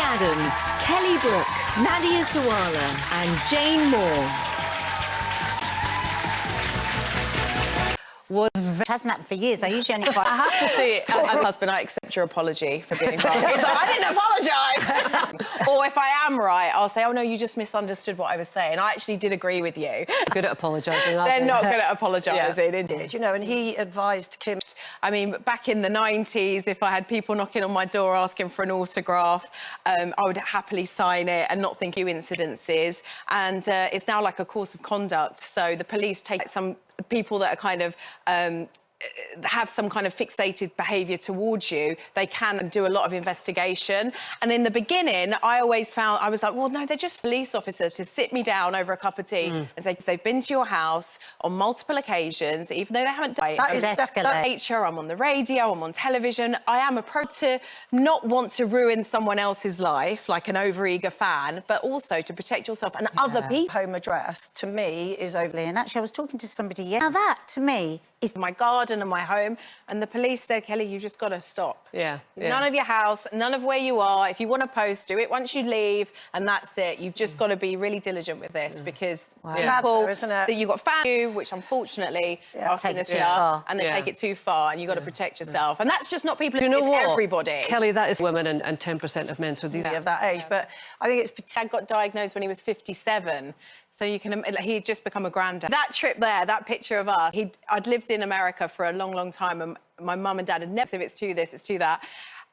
Adams, Kelly Brook, Nadia Sawalha and Jane Moore. Hasn't happened for years. I usually only I have to say, as a husband, I accept your apology for being wrong. It's like, I didn't apologise. Or if I am right, I'll say, oh, no, you just misunderstood what I was saying. I actually did agree with you. Good at apologising. They're not good at apologising, indeed. You know, and he advised Kim. I mean, back in the 90s, if I had people knocking on my door asking for an autograph, I would happily sign it and not think you incidences. And it's now like a course of conduct. So the police take some people that are kind of have some kind of fixated behaviour towards you, they can do a lot of investigation. And in the beginning, I always found, I was like, well, no, they're just police officers to sit me down over a cup of tea and say, they've been to your house on multiple occasions, even though they haven't done it. That is escalate. Nature, I'm on the radio, I'm on television. I am a pro to not want to ruin someone else's life, like an overeager fan, but also to protect yourself and other people. Home address, to me, is overly. And actually, I was talking to somebody yesterday. Now that, to me, is my garden and my home, and the police said, Kelly, you just got to stop. Yeah. None of your house, none of where you are. If you want to post, do it once you leave, and that's it. You've just got to be really diligent with this because people isn't it? that you've got fans, which unfortunately are sinister, and they take it too far, and you've got to protect yourself. And that's just not people, You know it's what? everybody. Kelly, that is women and 10% of men, so these of that age, but I think it's... Dad got diagnosed when he was 57, so you can. He'd just become a granddad. That trip there, that picture of us, I'd lived in America for a long, long time, and my mum and dad had never said it's to this, it's to that.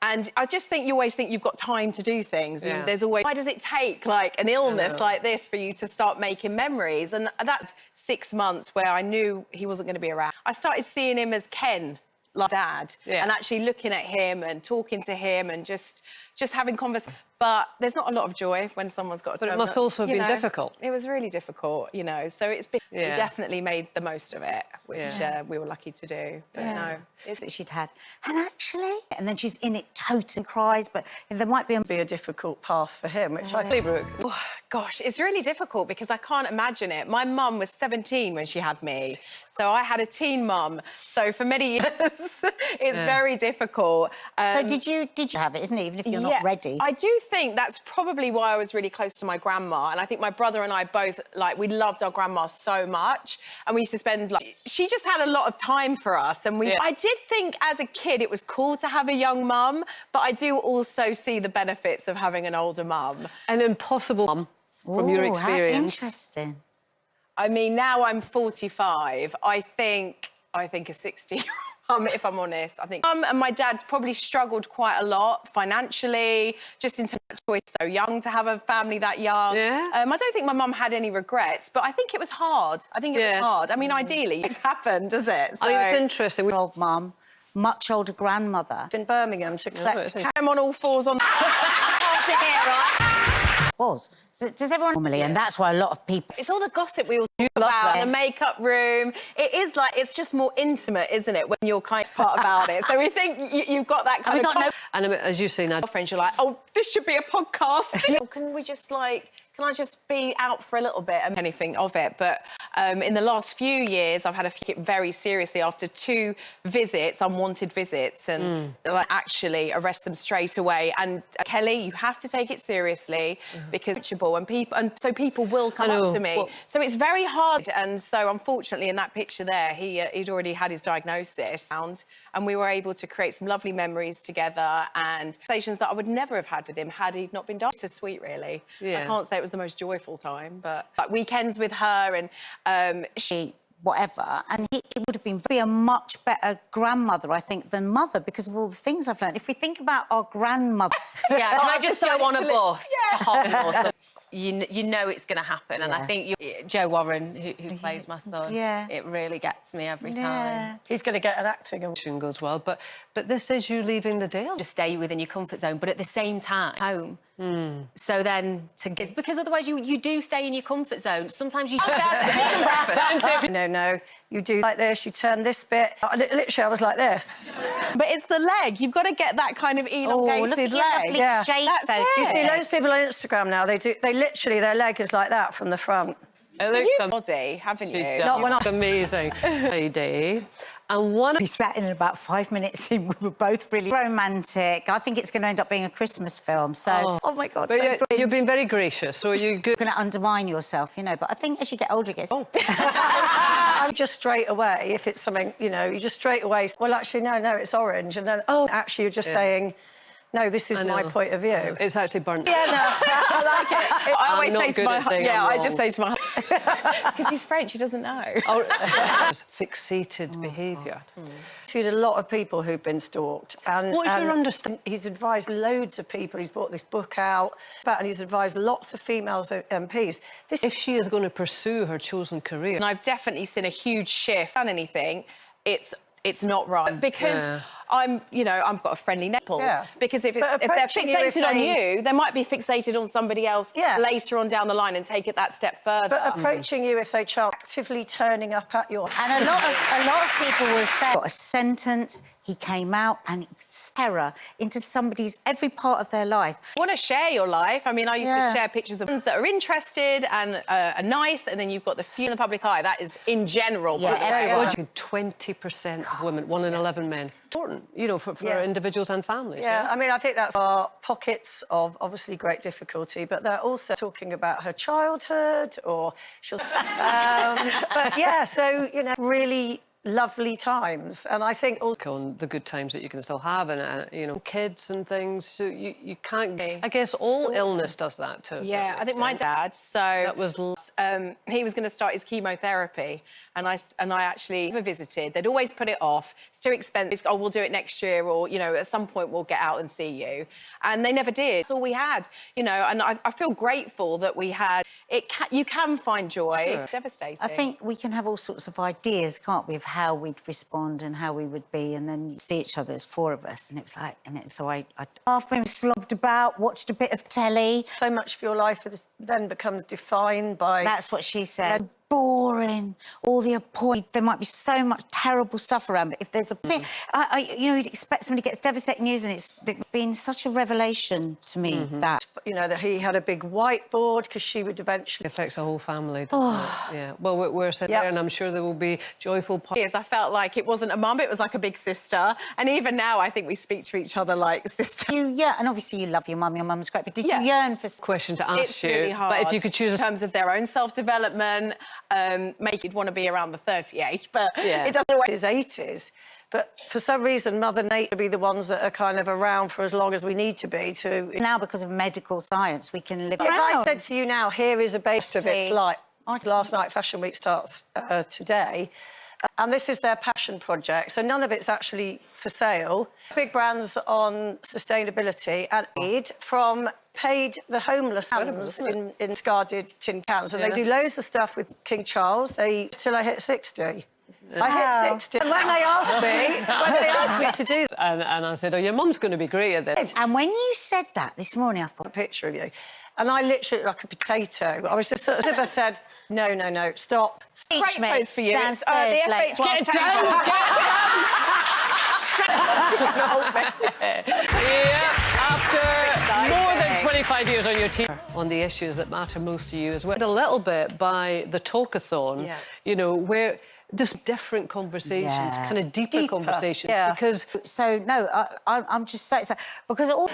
And I just think you always think you've got time to do things. And there's always, why does it take like an illness like this for you to start making memories? And that's 6 months where I knew he wasn't going to be around. I started seeing him as Ken, like Dad, and actually looking at him and talking to him and just having conversations. But there's not a lot of joy when someone's got a But it must also have been difficult. It was really difficult, you know. So it's been, we definitely made the most of it, which we were lucky to do. But no, it's that she'd had. And actually, and then she's in it totally cries, but there might be a difficult path for him, which I Kelly Brook. Oh, gosh, it's really difficult because I can't imagine it. My mum was 17 when she had me, so I had a teen mum. So for many years, it's very difficult. So did you have it, isn't it? Even if you're not ready. I do think that's probably why I was really close to my grandma, and I think my brother and I both, like, we loved our grandma so much, and we used to spend, like, she just had a lot of time for us, and I did think as a kid it was cool to have a young mum, but I do also see the benefits of having an older mum. An impossible mum, from your experience. How interesting. I mean, now I'm 45, I think a 60-year-old if I'm honest. I think Mum and my dad probably struggled quite a lot financially, just in terms of choice, so young to have a family that young. I don't think my mum had any regrets, but I think it was hard. I mean, ideally, it's happened, does it? So... I think it's interesting. Old mum, much older grandmother. in Birmingham to collect... I'm on all fours on... Hard to hear, right? Does everyone normally? And that's why a lot of people... It's all the gossip we all talk about in the makeup room. It is like, it's just more intimate, isn't it, when you're kind of part about it. So we think you've got that kind of... And as you say now... Friends, you're like, oh, this should be a podcast. Can we just, like... Can I just be out for a little bit and anything of it? But in the last few years, I've had to take it very seriously after 2 visits, unwanted visits, and like, actually arrest them straight away. And Kelly, you have to take it seriously because it's reachable, and so people will come up to me. Well, so it's very hard. And so unfortunately, in that picture there, he'd already had his diagnosis, and we were able to create some lovely memories together and conversations that I would never have had with him had he not been diagnosed. It's so sweet, really. I can't say it was the most joyful time, but like weekends with her and she whatever, and he would have been a much better grandmother, I think, than mother because of all the things I've learned. If we think about our grandmother... Can I just go on a bus to Hogwarts? You know it's going to happen, and I think Joe Warren, who plays my son, it really gets me every time. He's going to get an acting award. Goes well, but this is you leaving the Dale. Just stay within your comfort zone, but at the same time, home. So then, it's because otherwise you do stay in your comfort zone. Sometimes you No, you do like this, you turn this bit. Literally, I was like this. But it's the leg. You've got to get that kind of elongated leg. Shape, do you see loads of people on Instagram now? They literally, their leg is like that from the front. It looks body, haven't you? Not when I'm amazing lady. And we sat in about 5 minutes in, we were both really romantic. I think it's going to end up being a Christmas film, so... Oh, my God, but so you've been very gracious, so you good. You're going to undermine yourself, you know, but I think as you get older, it gets... I'm just straight away, if it's something, you know, you just straight away, well, actually, no, it's orange. And then, actually, you're just saying, no, this is my point of view. It's actually burnt. Yeah, no, I like it. I always say to my husband, I just say to my husband, because he's French, he doesn't know. Fixated behaviour. We've had a lot of people who've been stalked. And what is your understanding? He's advised loads of people. He's brought this book out, and he's advised lots of female MPs. If she is going to pursue her chosen career... And I've definitely seen a huge shift. On anything, it's not right. Because I've got a friendly nipple. Yeah. Because if they're fixated on you, they might be fixated on somebody else later on down the line and take it that step further. But approaching you if they are actively turning up at your... And a lot of people will say, got a sentence, he came out, and it's terror into somebody's every part of their life. You want to share your life. I mean, I used to share pictures of ones that are interested and are nice, and then you've got the few in the public eye. That is, in general, 20% of women, 1 in 11 men. Important, you know, for individuals and families. Yeah, I mean, I think that's our pockets of obviously great difficulty, but they're also talking about her childhood or she'll... but yeah, so, you know, really lovely times, and I think also on the good times that you can still have, and you know, kids and things. So you can't. I guess all illness does that to us. Yeah, I think my dad. So that was. He was going to start his chemotherapy, and I actually never visited. They'd always put it off. It's too expensive. Oh, we'll do it next year, or you know, at some point we'll get out and see you. And they never did. That's all we had, you know. And I feel grateful that we had. You can find joy. Sure. Devastating. I think we can have all sorts of ideas, can't we, of how we'd respond and how we would be, and then you see each other, there's 4 of us, and it was like, so I halfway slobbed about, watched a bit of telly. So much of your life then becomes defined by... That's what she said. Boring, all the appointments. There might be so much terrible stuff around, but if there's a thing, you know, you'd expect somebody gets devastating news, and it's been such a revelation to me that... You know, that he had a big whiteboard because she would eventually... It affects the whole family. Yeah, well, we're sitting there, and I'm sure there will be joyful... Yes, I felt like it wasn't a mum, it was like a big sister. And even now, I think we speak to each other like sisters. And obviously you love your mum's great, but did you yearn for... Question to ask it's you, really hard. but if you could choose... In terms of their own self-development, make it want to be around the 30 age, but it doesn't always... His 80s. But for some reason, Mother Nature will be the ones that are kind of around for as long as we need to be to... Now, because of medical science, we can live If around. I said to you now, here is a base of its like... Last night, Fashion Week starts today, and this is their passion project, so none of it's actually for sale. Big brands on sustainability and aid from paid the homeless in discarded tin cans, and they do loads of stuff with King Charles. Till I hit 60. I hit 60. And when they asked me to do that... And I said, your mum's going to be great at this. And when you said that this morning, I thought... A picture of you. And I literally, like a potato, I was just sort of... I said, no, stop. Teach me. Great for you. Downstairs, The like... FH Get down! After more than 25 years on your team, on the issues that matter most to you as well. A little bit by the talkathon, you know, where just different conversations, kind of deeper conversations, because... So, no, I'm just so... Because all...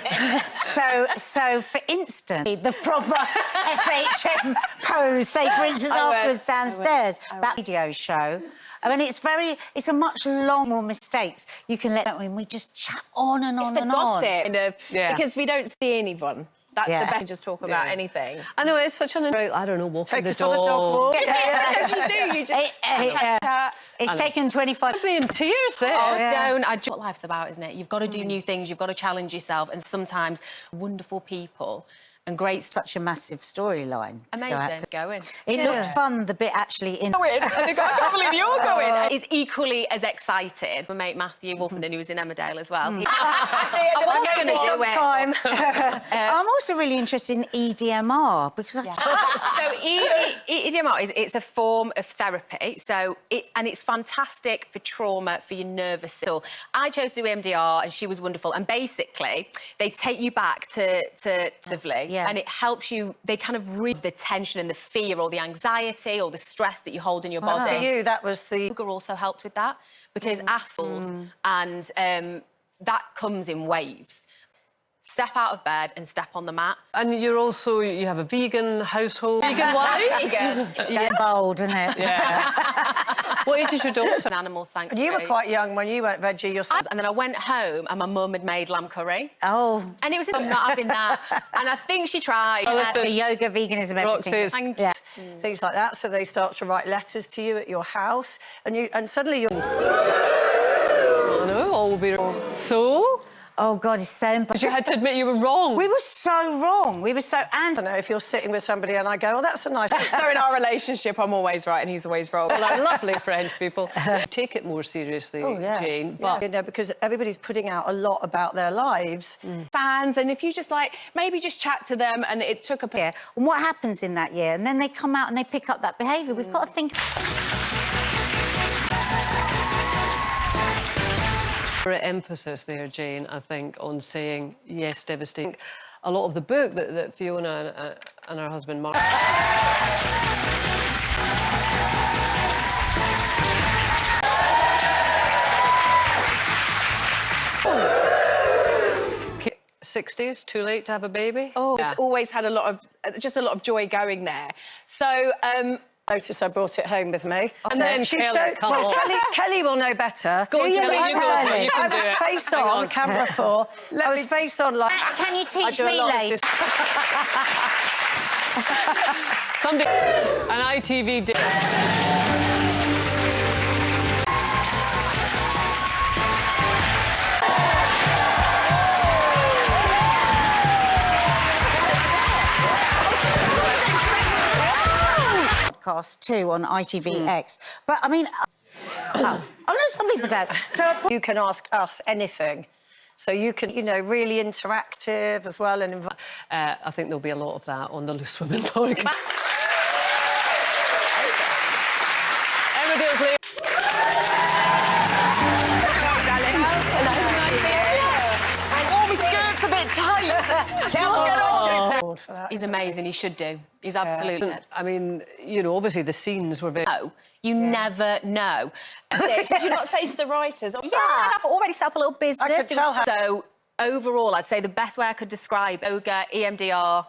so, for instance, the proper FHM pose, say, for instance, afterwards downstairs, that video show... I mean, it's a much longer mistakes. You can let when we just chat on and on and on. It's the gossip, because we don't see anyone. That's the best. Just talk about anything. I know, it's such an... I don't know, walking the dog. Take us on a dog walk. You do, you just chat. It's taken 25... I'd be in tears there. Oh, don't. That's what life's about, isn't it? You've got to do new things, you've got to challenge yourself, and sometimes wonderful people and great... Such a massive storyline. Amazing. Going. It looked fun, the bit actually in... I can't believe you're going. It's equally as exciting. My mate Matthew Wolfenden, who was in Emmerdale as well. I was going to do it. I'm also really interested in EDMR, because... EDMR it's a form of therapy, so it's fantastic for trauma, for your nervous system. I chose to do EMDR, and she was wonderful. And basically, they take you back to And it helps you, they kind of relieve the tension and the fear or the anxiety or the stress that you hold in your body. For you, that was the... Yoga also helped with that because and that comes in waves. Step out of bed and step on the mat. And you have a vegan household. Vegan wife? Vegan. That's bold, isn't it? Yeah. What age is your daughter? An animal sanctuary. And you were quite young when you went veggie yourself. And then I went home and my mum had made lamb curry. Oh. And it was, I'm not having that. And I think she tried. For yoga, veganism, everything. Thank Yeah. Things like that. So they start to write letters to you at your house, and suddenly you're... I know, all will be... So? Oh, God, it's so important. You had to admit you were wrong. We were so wrong. We were so... And... I don't know, if you're sitting with somebody and I go, oh, that's a nice... So in our relationship, I'm always right and he's always wrong. Well, I'm lovely French people. Take it more seriously, Jane. But... You know, because everybody's putting out a lot about their lives. Fans, and if you just, like, maybe just chat to them and it took a... Yeah. And what happens in that year? And then they come out and they pick up that behaviour. We've got to think... Emphasis there, Jane, I think, on saying yes, devastating. A lot of the book that Fiona and her husband Mark... 60s, too late to have a baby? Oh, it's always had a lot of joy going there. So, Notice I brought it home with me. And then she Kelly, showed... come Well, on. Kelly will know better. Go on, Do Kelly, you go. You can I was do it. face Hang on, camera 4. I was face on like... Can you I teach do a me, lot of Lee? Somebody... An ITV... Podcast too on ITVX. But, I mean... Oh, no, some people don't. So... You can ask us anything. So you can, you know, really interactive as well and... I think there'll be a lot of that on the Loose Women podcast. Emmerdale's leaving. Oh, my skirt's a bit tight. Get on to it. He's amazing. He should do. He's absolutely... I mean, you know, obviously the scenes were very... No, you never know. did you not say to the writers? Yeah, I've already set up a little business. I could tell her. So, overall, I'd say the best way I could describe yoga, EMDR...